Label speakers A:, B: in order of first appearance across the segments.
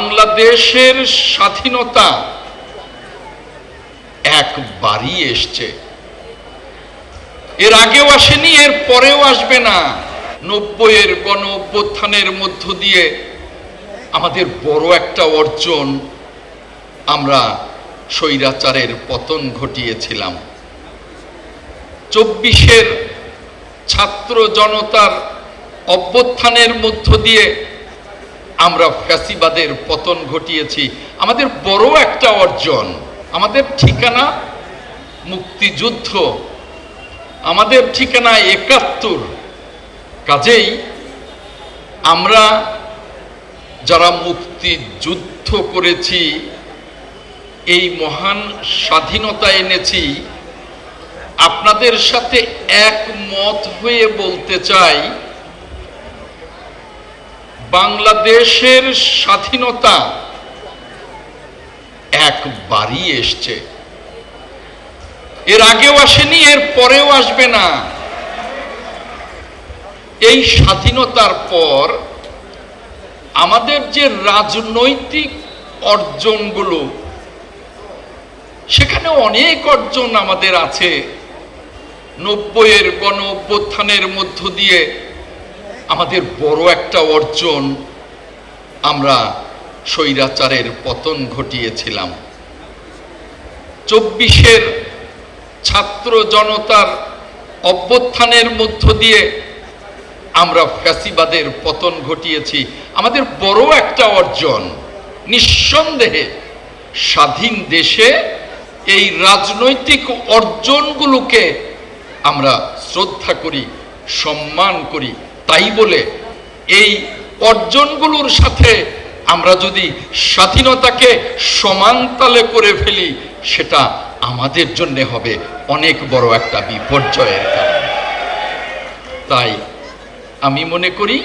A: বাংলাদেশের স্বাধীনতা একবারই এসছে, এর আগেও আসেনি, এর পরেও আসবে না। 90-এর গণ অভ্যুত্থানের মধ্য দিয়ে আমাদের বড় একটা অর্জন, আমরা স্বৈরাচারের পতন ঘটিয়েছিলাম। 24-এর ছাত্র জনতার অভ্যুত্থানের মধ্য দিয়ে আমরা ফ্যাসিবাদের পতন ঘটিয়েছি। আমাদের বড় একটা অর্জন। আমাদের ঠিকানা মুক্তিযুদ্ধ, আমাদের ঠিকানা 71। কাজেই আমরা যারা মুক্তিযুদ্ধ করেছি, এই মহান স্বাধীনতা এনেছি, আপনাদের সাথে একমত হয়ে বলতে চাই, বাংলাদেশের স্বাধীনতা একবারই এসছে, এর আগেও আসেনি, এর পরেও আসবে না। এই স্বাধীনতার পর আমাদের যে রাজনৈতিক অর্জনগুলো, সেখানে অনেক অর্জন আমাদের আছে। 90-এর গণ অভ্যুত্থানের মধ্য দিয়ে আমাদের বড় একটা অর্জন, আমরা স্বৈরাচারের পতন ঘটিয়েছিলাম। 24-এর ছাত্র জনতার অভ্যুত্থানের মধ্য দিয়ে আমরা ফ্যাসিবাদের পতন ঘটিয়েছি। আমাদের বড় একটা অর্জন। নিঃসন্দেহে স্বাধীন দেশে এই রাজনৈতিক অর্জনগুলোকে আমরা শ্রদ্ধা করি, সম্মান করি। তাই বলে এই অর্জনগুলোর সাথে আমরা যদি স্বাধীনতাকে সমানতালে করে ফেলি, সেটা আমাদের জন্য হবে অনেক বড় একটা বিপর্যয়ের কারণ। তাই আমি মনে করি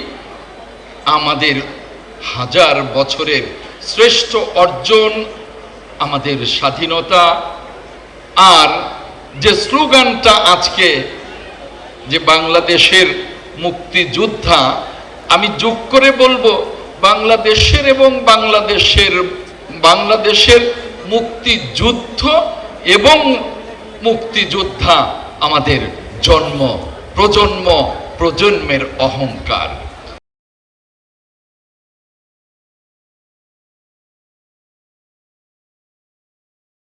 A: আমাদের হাজার বছরের শ্রেষ্ঠ অর্জন আমাদের স্বাধীনতা। আর যে স্লোগানটা আজকে, যে বাংলাদেশের মুক্তিযোদ্ধা, আমি যোগ করে বলবো বাংলাদেশের এবং বাংলাদেশের মুক্তিযুদ্ধ এবং মুক্তিযোদ্ধা আমাদের জন্ম, প্রজন্মের অহংকার।